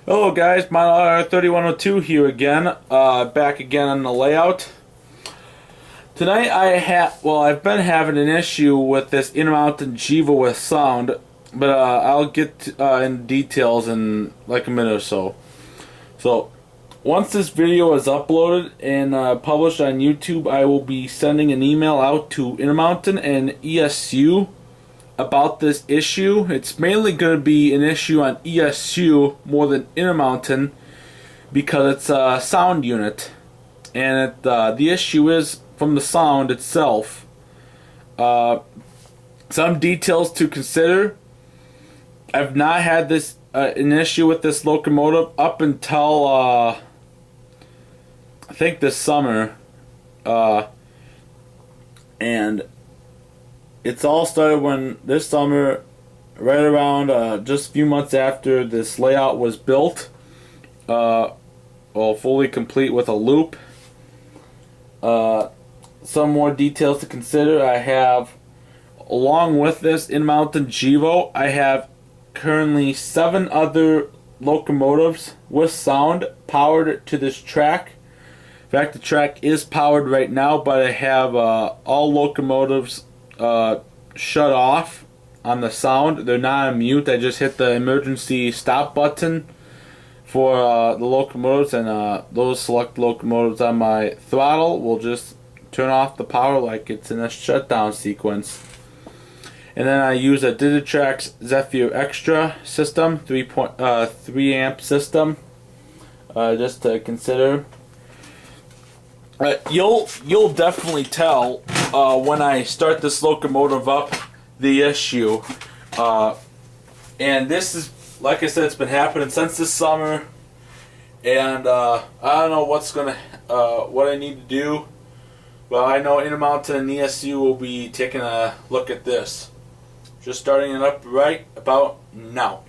Hello guys, my 3102 here again, back again on the layout. Tonight I've been having an issue with this Intermountain Jiva with sound, but I'll get in details in like a minute or so. So, once this video is uploaded and published on YouTube, I will be sending an email out to Intermountain and ESU about this issue. It's mainly going to be an issue on ESU more than Intermountain because it's a sound unit, and the issue is from the sound itself. Some details to consider. I've not had this an issue with this locomotive up until I think this summer, and it's all started when this summer, right around just a few months after this layout was built, fully complete with a loop. Some more details to consider. I have, along with this Intermountain Jivo, I have currently 7 other locomotives with sound powered to this track. In fact, the track is powered right now, but I have all locomotives shut off on the sound. They're not on mute. I just hit the emergency stop button for the locomotives, and those select locomotives on my throttle will just turn off the power like it's in a shutdown sequence. And then I use a Digitrax Zephyr Extra system, 3 amp system, just to consider. You'll definitely tell when I start this locomotive up the issue, and this is, like I said, it's been happening since this summer, and I don't know what I need to do, but I know Intermountain and ESU will be taking a look at this. Just starting it up right about now.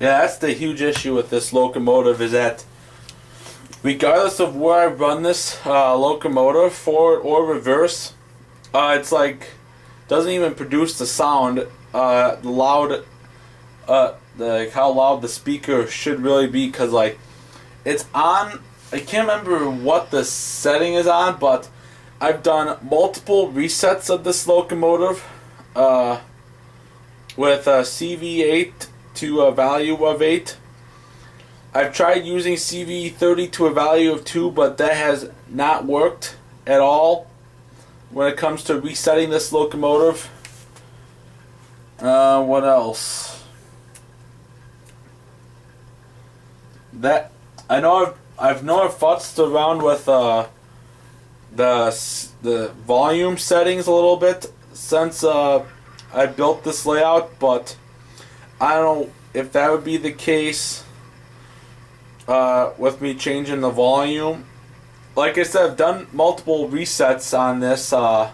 Yeah, that's the huge issue with this locomotive, is that regardless of where I run this locomotive, forward or reverse, it's like doesn't even produce the sound, how loud the speaker should really be, because like it's on. I can't remember what the setting is on, but I've done multiple resets of this locomotive with CV8 to a value of 8. I've tried using CV30 to a value of 2, but that has not worked at all when it comes to resetting this locomotive. What else? That I know I've futzed around with the volume settings a little bit since I built this layout, but I don't know if that would be the case with me changing the volume. Like I said, I've done multiple resets on this. And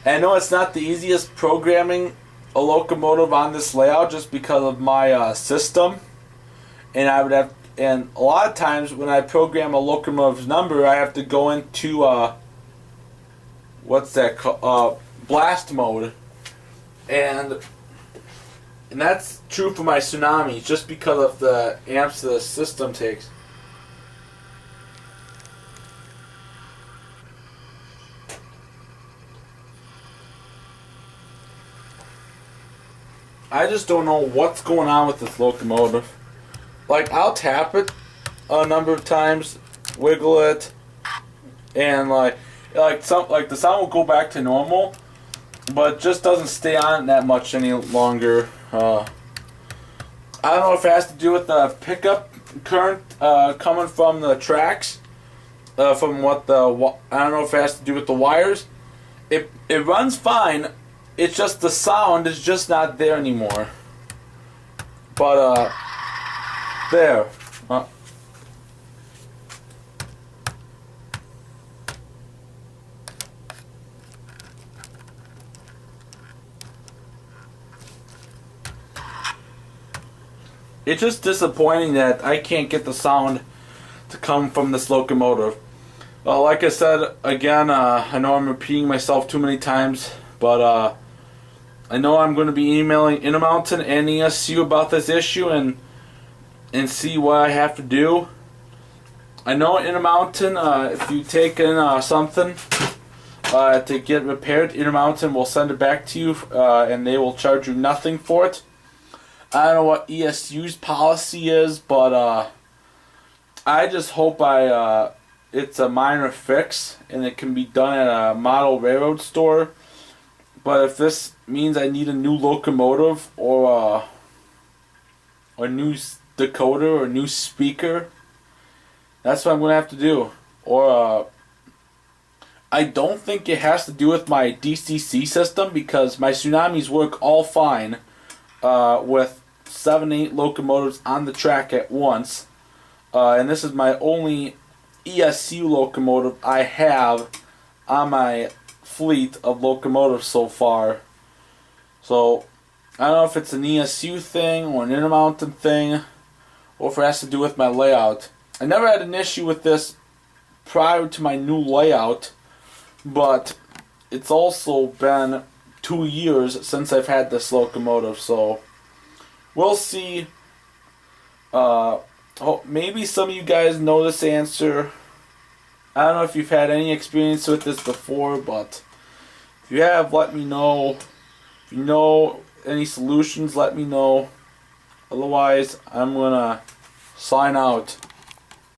I know it's not the easiest programming a locomotive on this layout just because of my system. And and a lot of times when I program a locomotive's number, I have to go into what's that called? Blast mode. And that's true for my Tsunami, just because of the amps the system takes. I just don't know what's going on with this locomotive. Like, I'll tap it a number of times, wiggle it, and like the sound will go back to normal, but it just doesn't stay on that much any longer. I don't know if it has to do with the pickup current coming from the tracks, I don't know if it has to do with the wires. It runs fine. It's just the sound is just not there anymore. But there. It's just disappointing that I can't get the sound to come from this locomotive. Like I said, again, I know I'm repeating myself too many times, but I know I'm going to be emailing Intermountain and ESU about this issue and see what I have to do. I know Intermountain, if you take in something to get repaired, Intermountain will send it back to you and they will charge you nothing for it. I don't know what ESU's policy is, but I just hope it's a minor fix and it can be done at a model railroad store. But if this means I need a new locomotive or a new decoder or a new speaker, that's what I'm going to have to do. Or I don't think it has to do with my DCC system because my tsunamis work all fine with 7-8 locomotives on the track at once. And this is my only ESU locomotive I have on my fleet of locomotives so far. So I don't know if it's an ESU thing or an Intermountain thing or if it has to do with my layout. I never had an issue with this prior to my new layout, but it's also been 2 years since I've had this locomotive, so we'll see. Maybe some of you guys know this answer. I don't know if you've had any experience with this before, but if you have, let me know. If you know any solutions, let me know. Otherwise, I'm gonna sign out.